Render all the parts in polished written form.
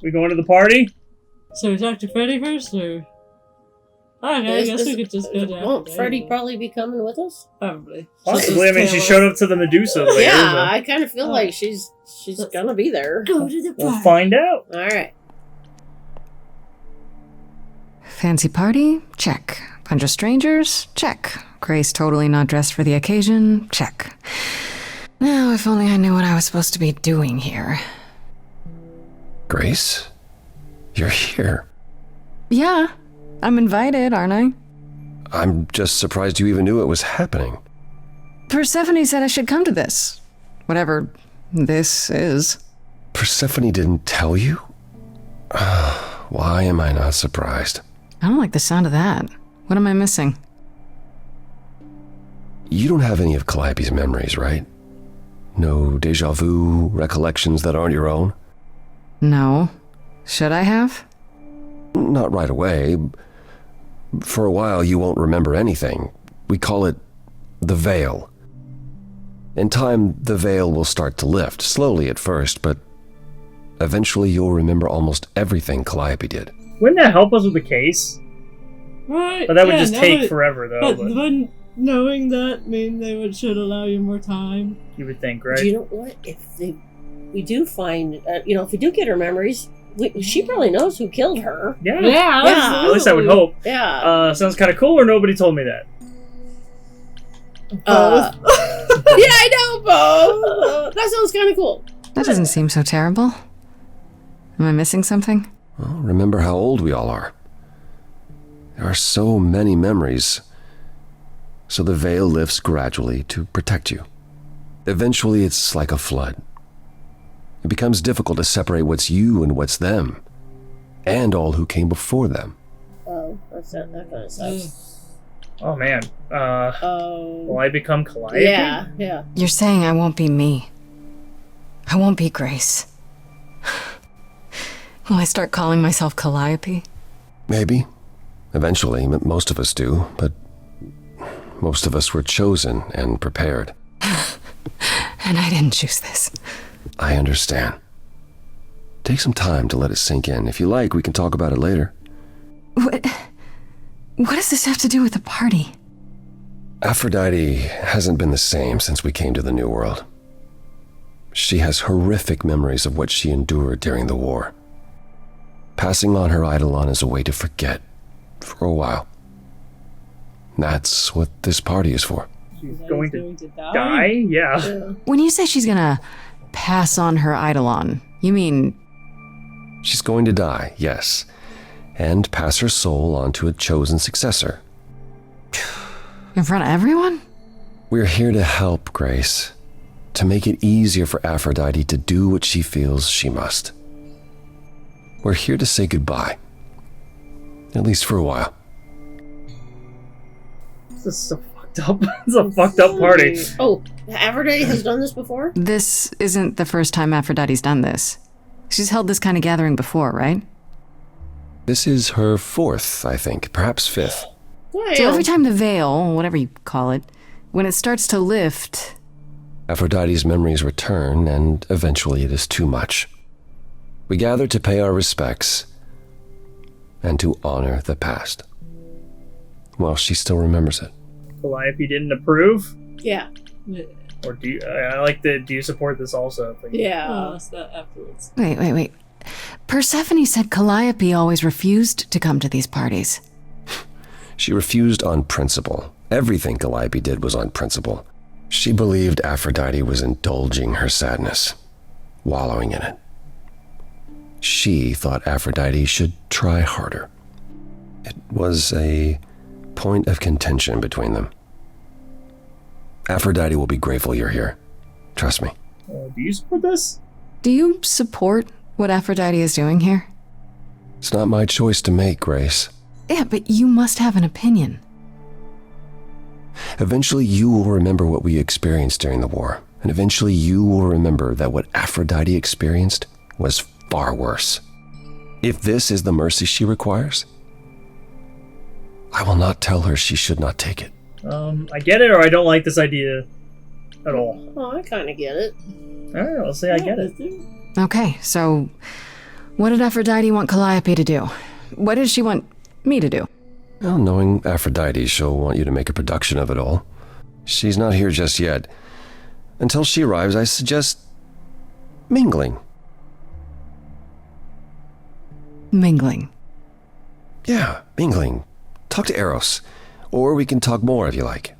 We going to the party? So we talk to Freddy first, or? Okay, I guess we could just go down. Won't Freddy probably be coming with us? Probably. Possibly. I mean, she showed up to the Medusa later. Yeah, so. I kind of feel like she's gonna be there. Go to the party. We'll find out. All right. Fancy party? Check. Bunch of strangers? Check. Grace totally not dressed for the occasion? Check. Now, if only I knew what I was supposed to be doing here. Grace? You're here. Yeah, I'm invited, aren't I? I'm just surprised you even knew it was happening. Persephone said I should come to this. Whatever this is. Persephone didn't tell you? Why am I not surprised? I don't like the sound of that. What am I missing? You don't have any of Calliope's memories, right? No déjà vu recollections that aren't your own? No. Should I have? Not right away. For a while, you won't remember anything. We call it the veil. In time, the veil will start to lift, slowly at first, but eventually you'll remember almost everything Calliope did. Wouldn't that help us with the case? Right. But that would just take forever, though. But wouldn't knowing that mean they should allow you more time? You would think, right? Do you know what? If we do find, if we do get her memories, she probably knows who killed her. Yeah. Yeah, At least I would hope. Yeah. Sounds kind of cool, or nobody told me that? Yeah, I know, Bo. That sounds kind of cool. That doesn't seem so terrible. Am I missing something? Well, remember how old we all are. There are so many memories. So the veil lifts gradually to protect you. Eventually, it's like a flood. It becomes difficult to separate what's you and what's them, and all who came before them. Oh, that kind of sucks. Oh, man. Will I become Calliope? Yeah. You're saying I won't be me. I won't be Grace. Will I start calling myself Calliope? Maybe. Eventually, most of us do, but most of us were chosen and prepared. And I didn't choose this. I understand. Take some time to let it sink in. If you like, we can talk about it later. What does this have to do with the party? Aphrodite hasn't been the same since we came to the New World. She has horrific memories of what she endured during the war. Passing on her eidolon is a way to forget, for a while. That's what this party is for. She's going to die? Yeah. When you say she's gonna pass on her eidolon, you mean... She's going to die, yes, and pass her soul on to a chosen successor. In front of everyone? We're here to help, Grace, to make it easier for Aphrodite to do what she feels she must. We're here to say goodbye, at least for a while. This is so fucked up. It's a fucked up party. Oh, Aphrodite has done this before? This isn't the first time Aphrodite's done this. She's held this kind of gathering before, right? This is her fourth, I think, perhaps fifth. So every time the veil, whatever you call it, when it starts to lift... Aphrodite's memories return, and eventually it is too much. We gather to pay our respects and to honor the past. Well, she still remembers it. Calliope didn't approve? Yeah. Or do you... I like the... Do you support this also? Yeah. I'll ask that afterwards. Wait. Persephone said Calliope always refused to come to these parties. She refused on principle. Everything Calliope did was on principle. She believed Aphrodite was indulging her sadness, wallowing in it. She thought Aphrodite should try harder. It was a point of contention between them. Aphrodite will be grateful you're here. Trust me. Do you support this? Do you support what Aphrodite is doing here? It's not my choice to make, Grace. Yeah, but you must have an opinion. Eventually you will remember what we experienced during the war, and eventually you will remember that what Aphrodite experienced was far worse. If this is the mercy she requires, I will not tell her she should not take it. I get it, or I don't like this idea at all. Oh, I kind of get it. Alright, I'll say I get it. Okay, so What did Aphrodite want Calliope to do? What did she want me to do? Well, knowing Aphrodite, she'll want you to make a production of it all. She's not here just yet. Until she arrives, I suggest mingling. Mingling. Yeah, mingling. Talk to Eros. Or we can talk more if you like.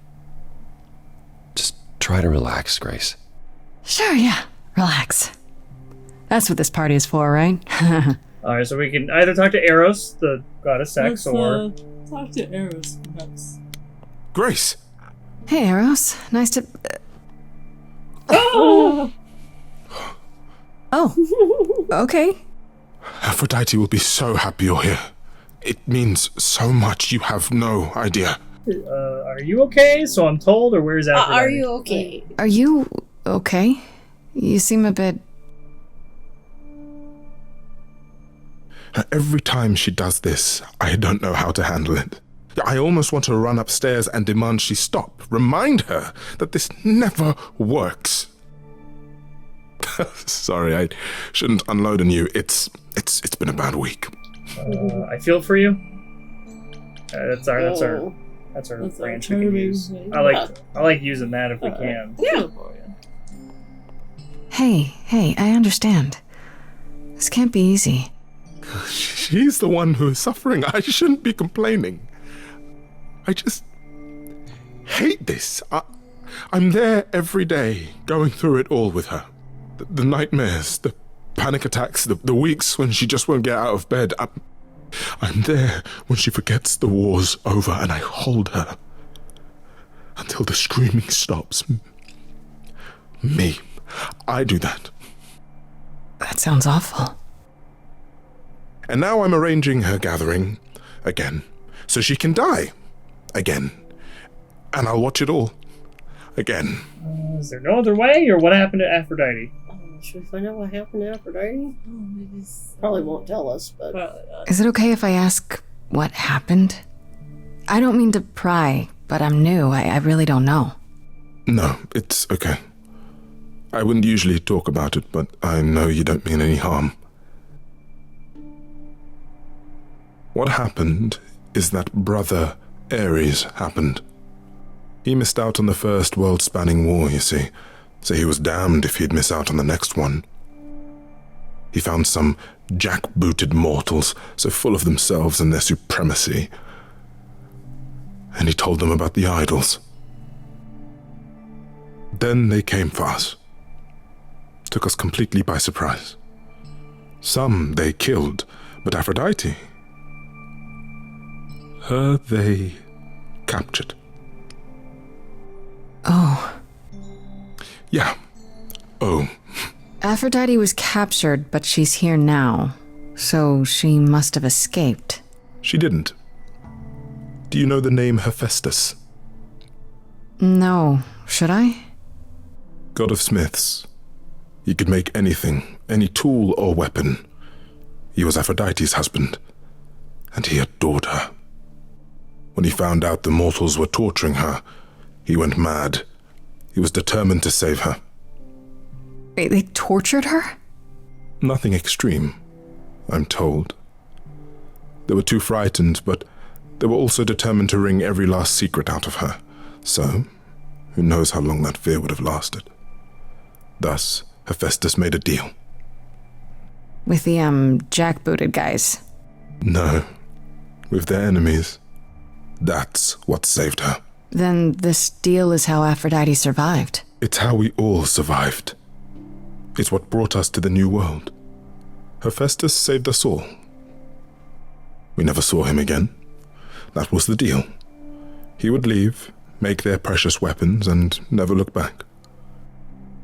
Just try to relax, Grace. Sure, yeah. Relax. That's what this party is for, right? Alright, so we can either talk to Eros, the god of sex, Let's or... talk to Eros, perhaps. Grace! Hey, Eros. Nice to... Oh! Oh. Okay. Aphrodite will be so happy you're here. It means so much you have no idea. Are you okay? So I'm told, or where's Aphrodite? Are you okay? Are you okay? You seem a bit... Every time she does this, I don't know how to handle it. I almost want to run upstairs and demand she stop. Remind her that this never works. Sorry, I shouldn't unload on you. It's been a bad week. I feel for you. That's our Oh. branch we can use. I like using that if we can. Yeah. Hey, I understand. This can't be easy. She's the one who is suffering. I shouldn't be complaining. I just hate this. I'm there every day, going through it all with her. The nightmares, the panic attacks, the weeks when she just won't get out of bed. I'm there when she forgets the war's over, and I hold her until the screaming stops. Me. I do that. That sounds awful. And now I'm arranging her gathering again, so she can die again. And I'll watch it all again. Is there no other way, or what happened to Aphrodite? Should we find out what happened to Aphrodite? Oh, maybe it's... Probably won't tell us, but... Probably not. Is it okay if I ask what happened? I don't mean to pry, but I'm new. I really don't know. No, it's okay. I wouldn't usually talk about it, but I know you don't mean any harm. What happened is that Brother Ares happened. He missed out on the first world-spanning war, you see, so he was damned if he'd miss out on the next one. He found some jackbooted mortals so full of themselves and their supremacy, and he told them about the idols. Then they came for us. Took us completely by surprise. Some they killed, but Aphrodite, her they captured. Oh. Yeah. Oh. Aphrodite was captured, but she's here now. So she must have escaped. She didn't. Do you know the name Hephaestus? No. Should I? God of smiths. He could make anything, any tool or weapon. He was Aphrodite's husband, and he adored her. When he found out the mortals were torturing her, he went mad. He was determined to save her. Wait, they tortured her? Nothing extreme, I'm told. They were too frightened, but they were also determined to wring every last secret out of her. So, who knows how long that fear would have lasted. Thus, Hephaestus made a deal. With the, jackbooted guys. No, with their enemies. That's what saved her. Then this deal is how Aphrodite survived. It's how we all survived. It's what brought us to the new world. Hephaestus saved us all. We never saw him again. That was the deal. He would leave, make their precious weapons, and never look back.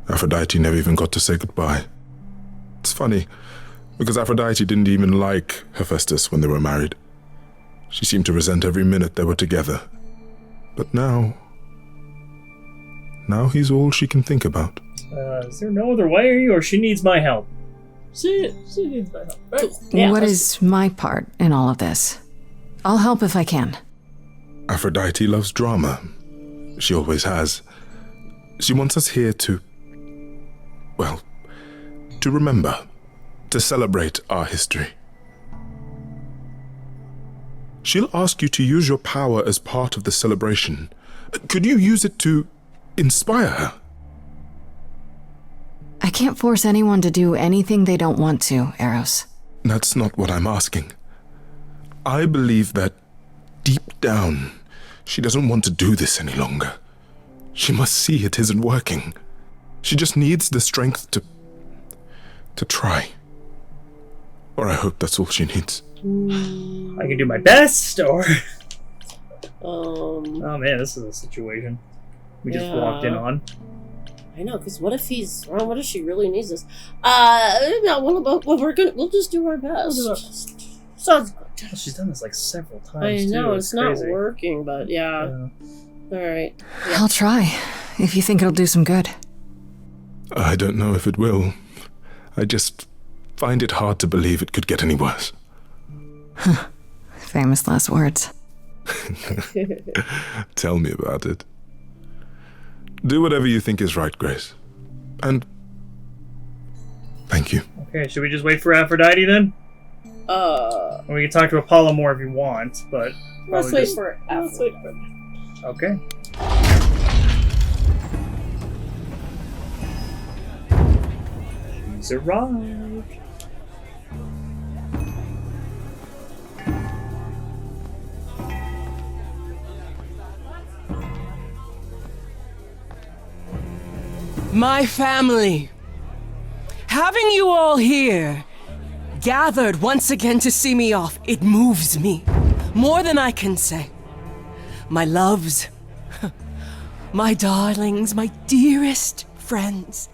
Aphrodite never even got to say goodbye. It's funny, because Aphrodite didn't even like Hephaestus when they were married. She seemed to resent every minute they were together. But now he's all she can think about. Is there no other way, or she needs my help? She needs my help, right? Yeah, What let's- is my part in all of this? I'll help if I can. Aphrodite loves drama. She always has. She wants us here to remember. to celebrate our history. She'll ask you to use your power as part of the celebration. Could you use it to inspire her? I can't force anyone to do anything they don't want to, Eros. That's not what I'm asking. I believe that deep down, she doesn't want to do this any longer. She must see it isn't working. She just needs the strength to try. Or I hope that's all she needs. I can do my best, or... Oh man, this is a situation we just walked in on. I know, because what if he's wrong? What if she really needs this? We'll just do our best. Sounds good. Well, she's done this like several times. I know, too. it's not crazy. working, but yeah. Alright. Yeah. I'll try, if you think it'll do some good. I don't know if it will. I just find it hard to believe it could get any worse. Famous last words. Tell me about it. Do whatever you think is right, Grace. And thank you. Okay, should we just wait for Aphrodite then? Or we can talk to Apollo more if you want, but... Let's wait for Aphrodite. Okay. He's arrived. My family. Having you all here, gathered once again to see me off, it moves me. More than I can say. My loves, my darlings, my dearest friends.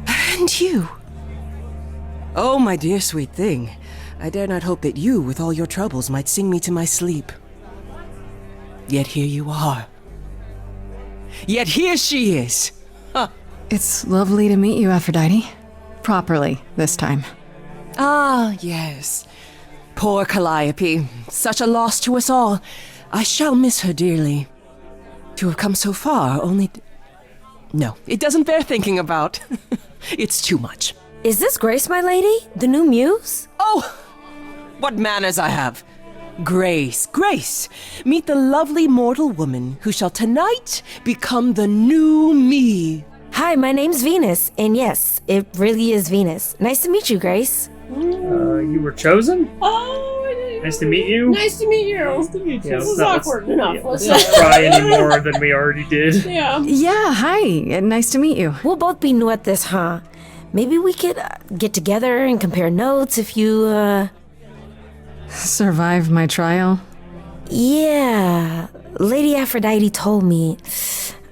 And you. Oh, my dear sweet thing. I dare not hope that you, with all your troubles, might sing me to my sleep. Yet here you are. Yet here she is. Huh. It's lovely to meet you, Aphrodite. Properly, this time. Ah, yes. Poor Calliope. Such a loss to us all. I shall miss her dearly. To have come so far, only... No, it doesn't bear thinking about. It's too much. Is this Grace, my lady? The new muse? Oh! What manners I have. Grace, Grace, meet the lovely mortal woman who shall tonight become the new me. Hi, my name's Venus, and yes, it really is Venus. Nice to meet you, Grace. You were chosen? Oh, I didn't Nice to meet you. Nice to meet you. Nice to meet you. Yeah, This is let's- awkward enough. Yeah, Let's let's not cry any more than we already did. Yeah. Yeah, hi. Nice to meet you. We'll both be new at this, huh? Maybe we could get together and compare notes if you, Survived my trial. Yeah. Lady Aphrodite told me.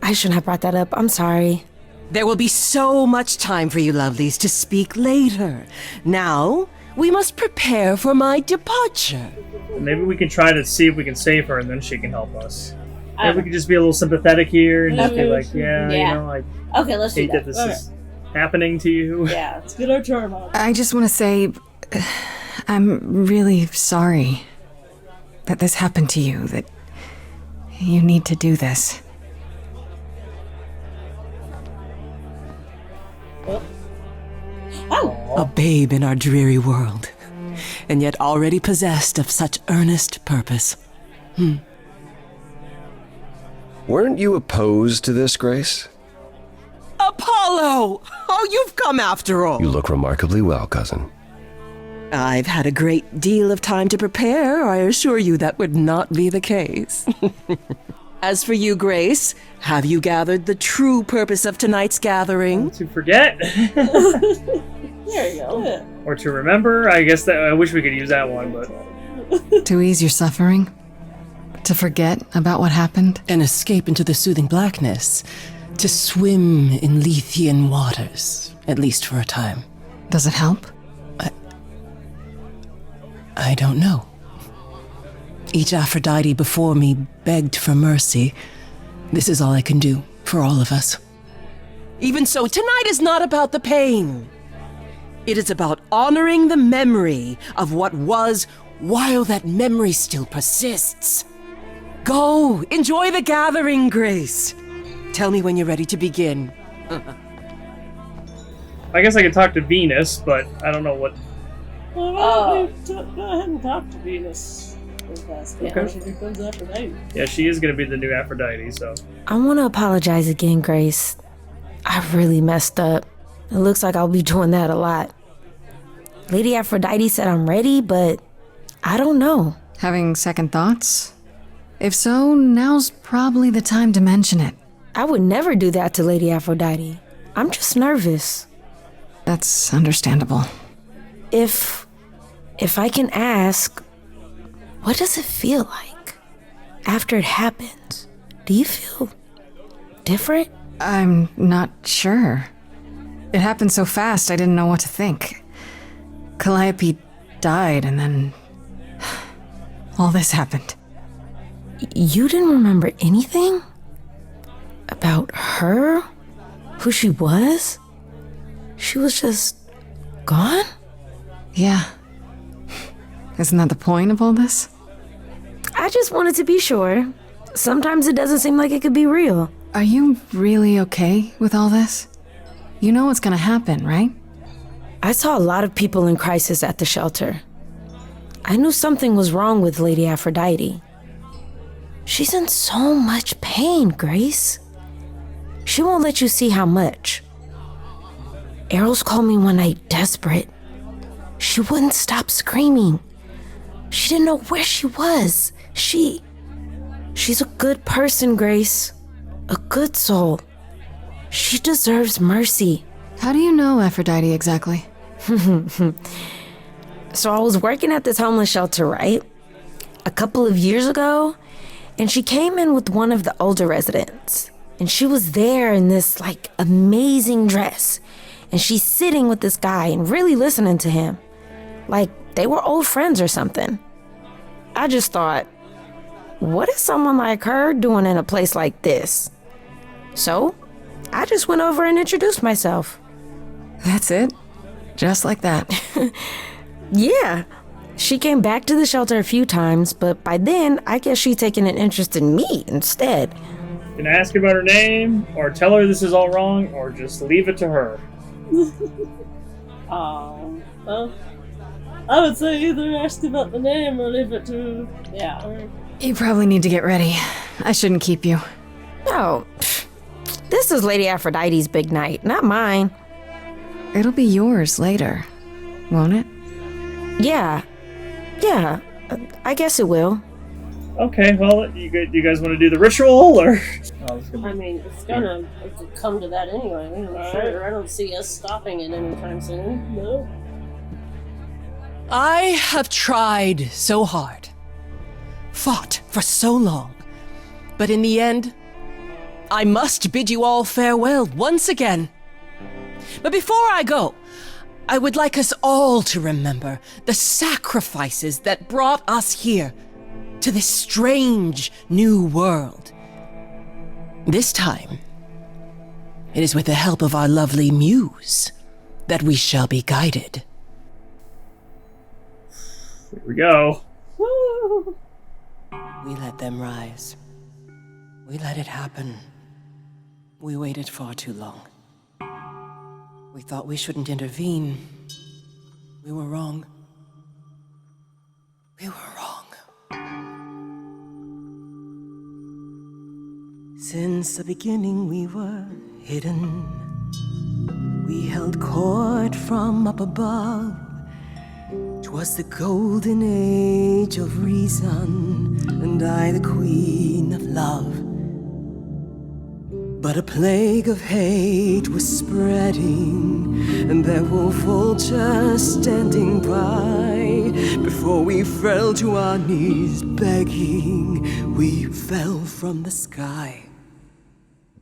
I shouldn't have brought that up. I'm sorry. There will be so much time for you lovelies to speak later. Now, we must prepare for my departure. Maybe we can try to see if we can save her, and then she can help us. Maybe we can just be a little sympathetic here and just be like, yeah, Yeah. you know, I Okay, let's do hate that. that this is happening to you. Yeah. Let's get our charm out. I just want to say, I'm really sorry that this happened to you, that you need to do this. Oh. A babe in our dreary world, and yet already possessed of such earnest purpose. Weren't you opposed to this, Grace? Apollo! Oh, you've come after all. You look remarkably well, cousin. I've had a great deal of time to prepare. I assure you that would not be the case. As for you, Grace, have you gathered the true purpose of tonight's gathering? To forget. There you go. Or to remember. I guess that I wish we could use that one, but To ease your suffering? To forget about what happened? An escape into the soothing blackness. To swim in Lethean waters, at least for a time. Does it help? I don't know. Each Aphrodite before me begged for mercy. This is all I can do for all of us. Even so, tonight is not about the pain. It is about honoring the memory of what was while that memory still persists. Go, enjoy the gathering, Grace. Tell me when you're ready to begin. I guess I could talk to Venus, but I don't know what. Well, Oh. go ahead and talk to Venus. Okay. She becomes Aphrodite. Yeah, she is going to be the new Aphrodite, so. I want to apologize again, Grace. I really messed up. It looks like I'll be doing that a lot. Lady Aphrodite said I'm ready, but I don't know. Having second thoughts? If so, now's probably the time to mention it. I would never do that to Lady Aphrodite. I'm just nervous. That's understandable. If I can ask, what does it feel like after it happens? Do you feel different? I'm not sure. It happened so fast, I didn't know what to think. Calliope died, and then all this happened. You didn't remember anything? About her? Who she was? She was just gone? Yeah. Isn't that the point of all this? I just wanted to be sure. Sometimes it doesn't seem like it could be real. Are you really okay with all this? You know what's gonna happen, right? I saw a lot of people in crisis at the shelter. I knew something was wrong with Lady Aphrodite. She's in so much pain, Grace. She won't let you see how much. Eros called me one night desperate. She wouldn't stop screaming. She didn't know where she was. She's a good person, Grace. A good soul. She deserves mercy. How do you know Aphrodite exactly? So I was working at this homeless shelter, right? A couple of years ago, and she came in with one of the older residents. And she was there in this, amazing dress. And she's sitting with this guy and really listening to him. Like they were old friends or something. I just thought, what is someone like her doing in a place like this? So, I just went over and introduced myself. That's it? Just like that? Yeah. She came back to the shelter a few times, but by then, I guess she'd taken an interest in me instead. Can I ask her about her name, or tell her this is all wrong, or just leave it to her? Well, I would say either ask about the name or leave it to her. You probably need to get ready. I shouldn't keep you. No, this is Lady Aphrodite's big night, not mine. It'll be yours later, won't it? Yeah, I guess it will. Okay, well, you guys want to do the ritual, or? I mean, it's gonna come to that anyway. I'm sure. I don't see us stopping it anytime soon. No. I have tried so hard, fought for so long, but in the end, I must bid you all farewell once again. But before I go, I would like us all to remember the sacrifices that brought us here to this strange new world. This time, it is with the help of our lovely muse that we shall be guided. Here we go. Woo! We let them rise. We let it happen. We waited far too long. We thought we shouldn't intervene. We were wrong. We were wrong. Since the beginning we were hidden. We held court from up above. 'Twas the golden age of reason, and I the queen of love. But a plague of hate was spreading, and there were vultures standing by. Before we fell to our knees begging, we fell from the sky.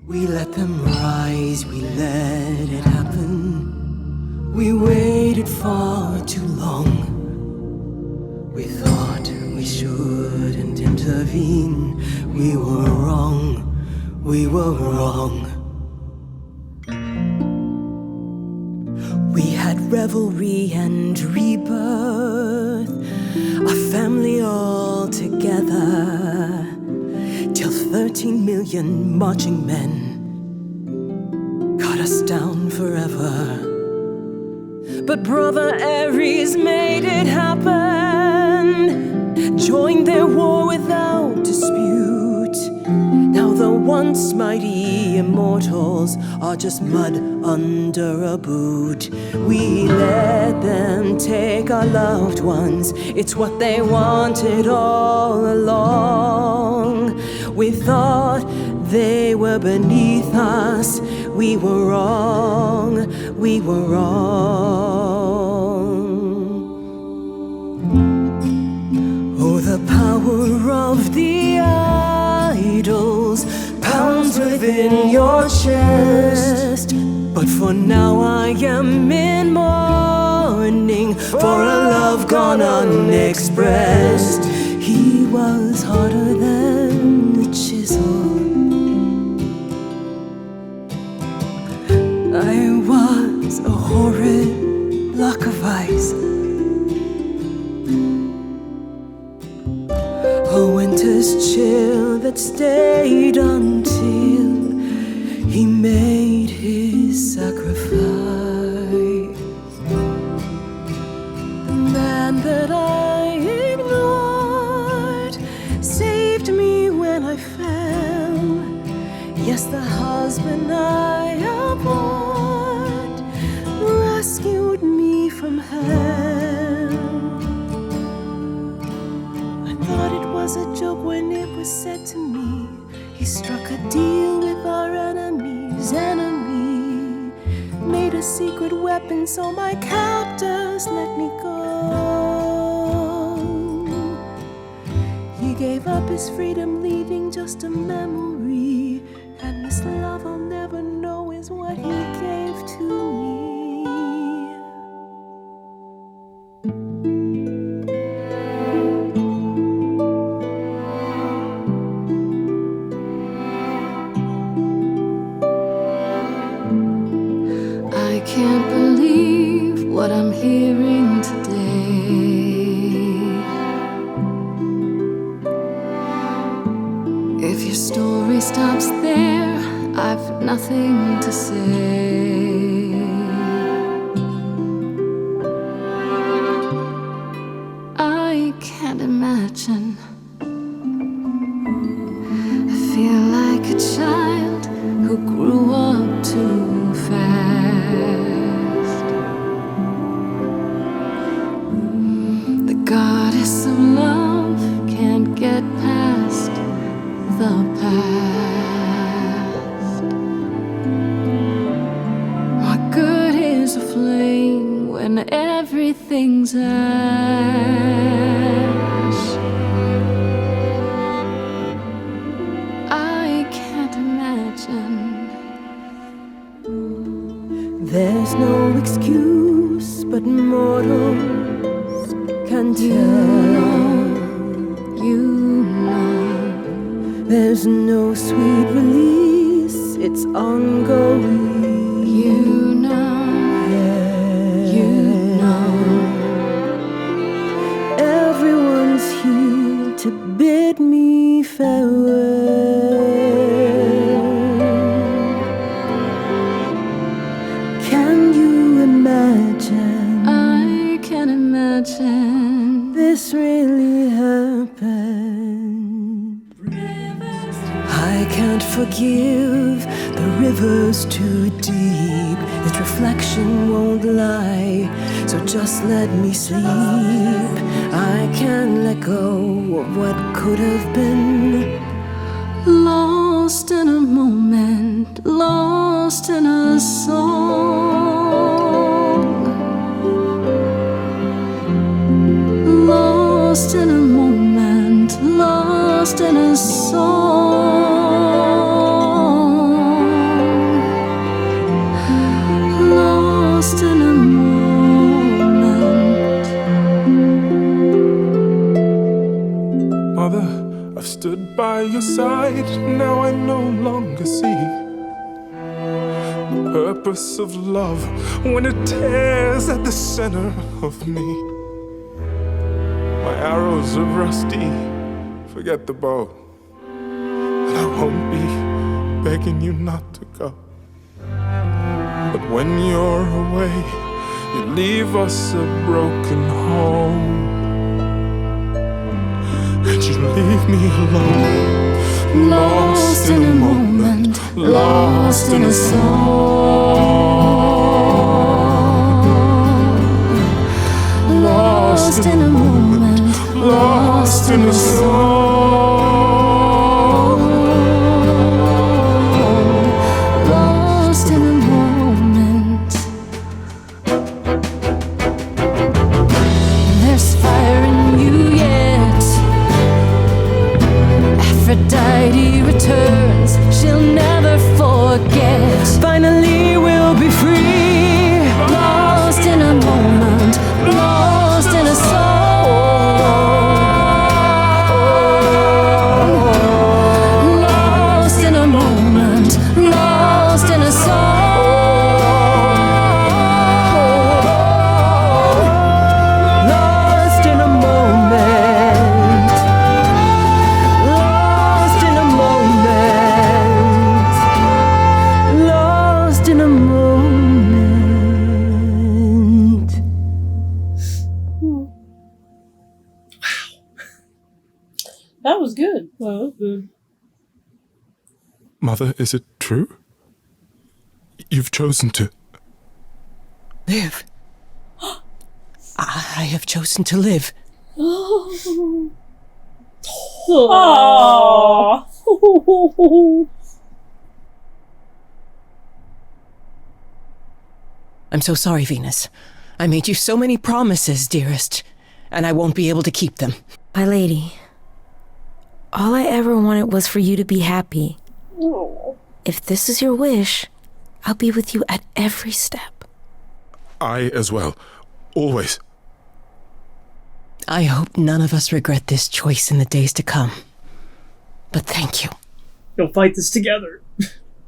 We let them rise, we let it happen. We waited far too long. We thought we shouldn't intervene. We were wrong. We were wrong. We had revelry and rebirth, a family all together, till 13 million marching men cut us down forever. But Brother Ares made it happen, joined their war without dispute. Now the once mighty immortals are just mud under a boot. We let them take our loved ones, it's what they wanted all along. We thought they were beneath us, we were wrong, we were wrong. Oh, the power of the idols pounds within your chest. But for now I am in mourning for a love gone unexpressed. He was harder than the chisel, I was a horrid block of ice. A winter's chill that stayed until he made his sacrifice. The man that I ignored saved me when I fell. Yes, the husband I abhorred rescued me from hell. I thought it was a joke when it was said to me. He struck a deal with our enemy's enemy, made a secret weapon so my captors let me go. He gave up his freedom, leaving just a memory, and this love I'll never know is what he gave to me. I can't believe what I'm hearing today. If your story stops there, I've nothing to say. I can't imagine. I feel like a child who grew up too fast. The goddess of love can't get past the past. What good is a flame when everything's ash? I can't imagine. There's no excuse, but mortals can tell. You know. There's no sweet release, it's ongoing. You know. You know. Everyone's here to bid me farewell. Can you imagine? I can imagine. This really happened. I can't forgive, the river's too deep. Its reflection won't lie, so just let me sleep. I can't let go of what could have been. Lost in a moment, lost in a song. Lost in a moment, lost in a song. Lost in a moment. Mother, I've stood by your side, now I no longer see the purpose of love when it tears at the center of me. My arrows are rusty, forget the bow, and I won't be begging you not to go. But when you're away, You leave us a broken home, and you leave me alone, lost in a moment, lost in a song, lost in a moment, lost in a song, Lost in a moment. There's fire in you yet. Aphrodite returns, she'll never forget. Finally we'll be free. Lost in a moment, lost in a song. Lost in a moment, lost in a song. Lost in a moment. Lost in a moment. Lost in a moment. That was good. That was good. Mother, is it true? You've chosen to. Live. I have chosen to live. Aww. I'm so sorry, Venus. I made you so many promises, dearest, and I won't be able to keep them. My lady, all I ever wanted was for you to be happy. If this is your wish, I'll be with you at every step. I as well. Always. I hope none of us regret this choice in the days to come. But thank you. You'll fight this together.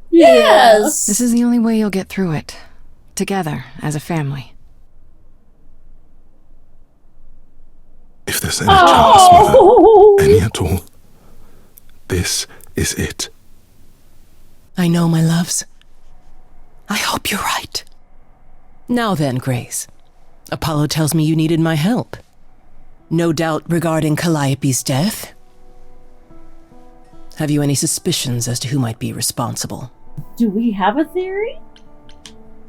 Yes. This is the only way you'll get through it. Together, as a family. If there's any chance, Mother, any at all, this is it. I know, my loves. I hope you're right. Now then, Grace. Apollo tells me you needed my help. No doubt regarding Calliope's death. Have you any suspicions as to who might be responsible? Do we have a theory?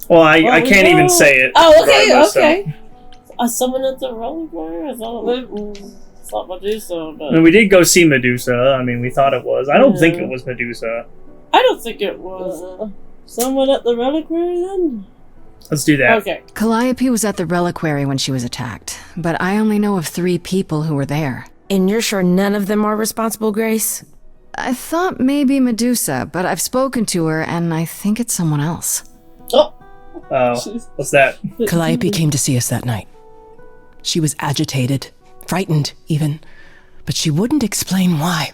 Well, I can't even say it. Oh, okay, regardless, okay. Someone at the reliquary? I thought Medusa, I but mean, we did go see Medusa. I mean, we thought it was. I don't think it was Medusa. I don't think it was someone at the reliquary then. Let's do that. Okay. Calliope was at the reliquary when she was attacked, but I only know of 3 people who were there. And you're sure none of them are responsible, Grace? I thought maybe Medusa, but I've spoken to her and I think it's someone else. Oh, what's that? Calliope came to see us that night. She was agitated, frightened even, but she wouldn't explain why.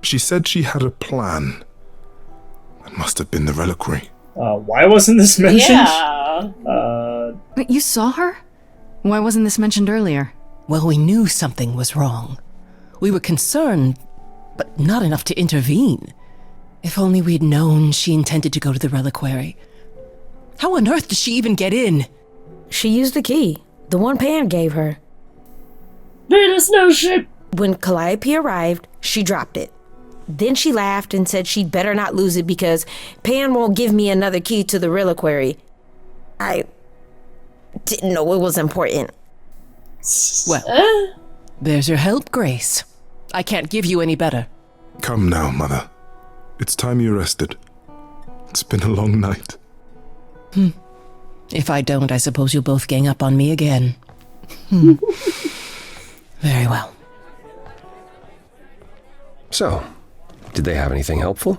She said she had a plan. That must have been the reliquary. Why wasn't this mentioned? Yeah. Wait, you saw her? Why wasn't this mentioned earlier? Well, we knew something was wrong. We were concerned, but not enough to intervene. If only we'd known she intended to go to the reliquary. How on earth did she even get in? She used the key, the one Pan gave her. Venus knows shit. When Calliope arrived, she dropped it. Then she laughed and said she'd better not lose it because Pan won't give me another key to the reliquary. I didn't know it was important. Well, there's your help, Grace. I can't give you any better. Come now, Mother. It's time you rested. It's been a long night. If I don't, I suppose you'll both gang up on me again. Very well. So, did they have anything helpful?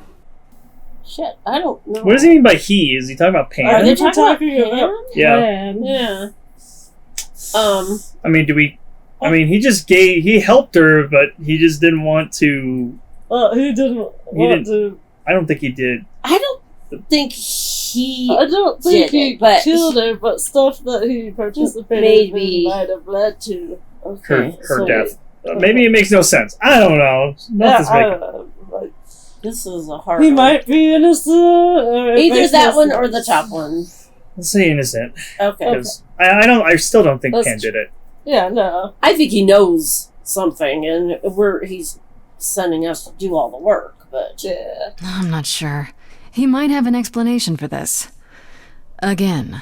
Shit, I don't know. What does he mean by he? Is he talking about Pan? Are they talking about Yeah. Pan? Yeah. I mean, he helped her, but he just didn't want to. He didn't want to. I don't think he did. I don't think he. I don't think he but killed her, but stuff that he participated Maybe. in might have led to Her death. Maybe it makes no sense. I don't know. Nothing's making. This is a hard He one. might be innocent. Or it Either makes that no one or the sense. top one. Let's say innocent. Okay. Because I still don't think That's Pan did it. Yeah, no. I think he knows something, and he's sending us to do all the work. But Yeah. I'm not sure. He might have an explanation for this. Again.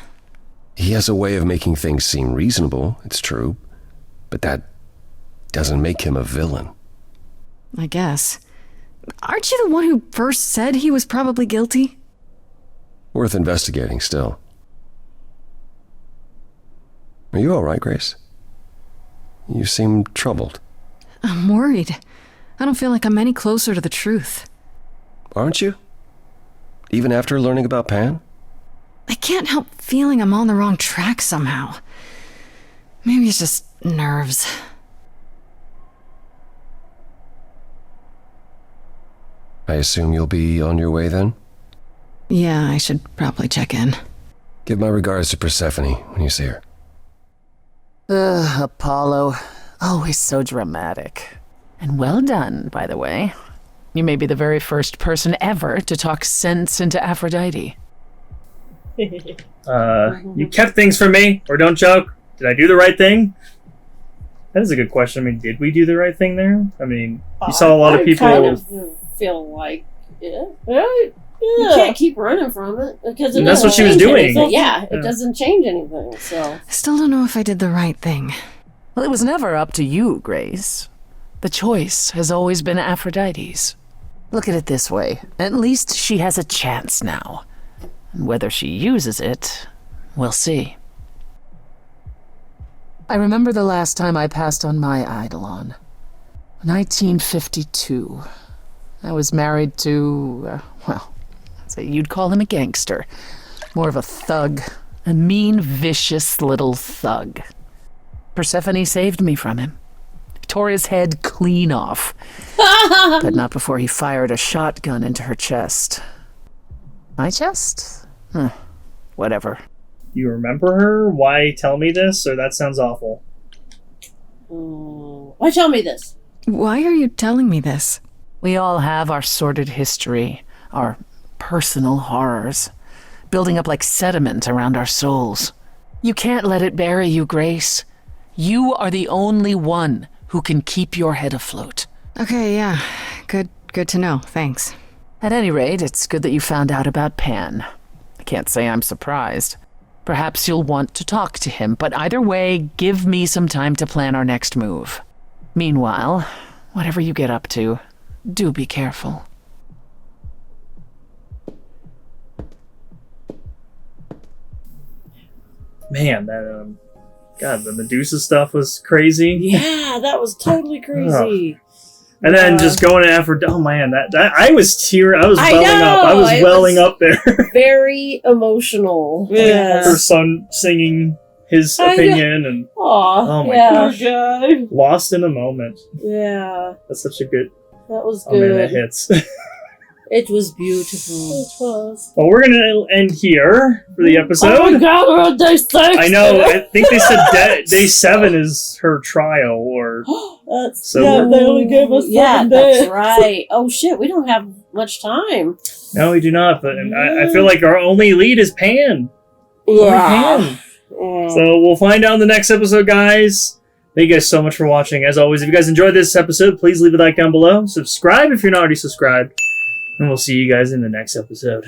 He has a way of making things seem reasonable, it's true, but that doesn't make him a villain. I guess. Aren't you the one who first said he was probably guilty? Worth investigating still. Are you all right, Grace? You seem troubled. I'm worried. I don't feel like I'm any closer to the truth. Aren't you? Even after learning about Pan? I can't help feeling I'm on the wrong track somehow. Maybe it's just nerves. I assume you'll be on your way then? Yeah, I should probably check in. Give my regards to Persephone when you see her. Apollo. Always so dramatic. And well done, by the way. You may be the very first person ever to talk sense into Aphrodite. You kept things from me, or don't joke. Did I do the right thing? That is a good question. I mean, did we do the right thing there? I mean, you saw a lot of people. I kind of feel like, you can't keep running from it because And that's what she was doing. It doesn't change anything. So I still don't know if I did the right thing. Well, it was never up to you, Grace. The choice has always been Aphrodite's. Look at it this way. At least she has a chance now. And whether she uses it, we'll see. I remember the last time I passed on my Eidolon. 1952. I was married to, well, I'd say you'd call him a gangster. More of a thug. A mean, vicious little thug. Persephone saved me from him. Tore his head clean off. But not before he fired a shotgun into her chest. My chest? Whatever. You remember her? Why tell me this? Or that sounds awful. why tell me this? Why are you telling me this? We all have our sordid history, our personal horrors, building up like sediment around our souls. You can't let it bury you, Grace. You are the only one who can keep your head afloat. Okay, yeah. Good to know. Thanks. At any rate, it's good that you found out about Pan. I can't say I'm surprised. Perhaps you'll want to talk to him, but either way, give me some time to plan our next move. Meanwhile, whatever you get up to, do be careful. Man, that God, the Medusa stuff was crazy. Yeah, that was totally crazy. And then just going to Aphrodite. Oh man, that I was welling up. I was welling up there. Very emotional. Yeah. Her son singing his opinion and oh my gosh. Guy. Lost in a moment. Yeah. That's such a good. That was Oh man, good. that hits. It was beautiful. It was. Well, we're gonna end here for the episode. Oh my god, we're on day 6! I know. I think they said day 7 is her trial, or so. Yeah, they only gave us 7 days. That's right. Oh shit, we don't have much time. No, we do not. But I feel like our only lead is Pan. Yeah. So we'll find out in the next episode, guys. Thank you guys so much for watching. As always, if you guys enjoyed this episode, please leave a like down below. Subscribe if you're not already subscribed. And we'll see you guys in the next episode.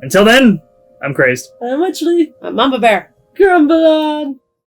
Until then, I'm Crazed. I'm actually Mama Bear. Grumble on.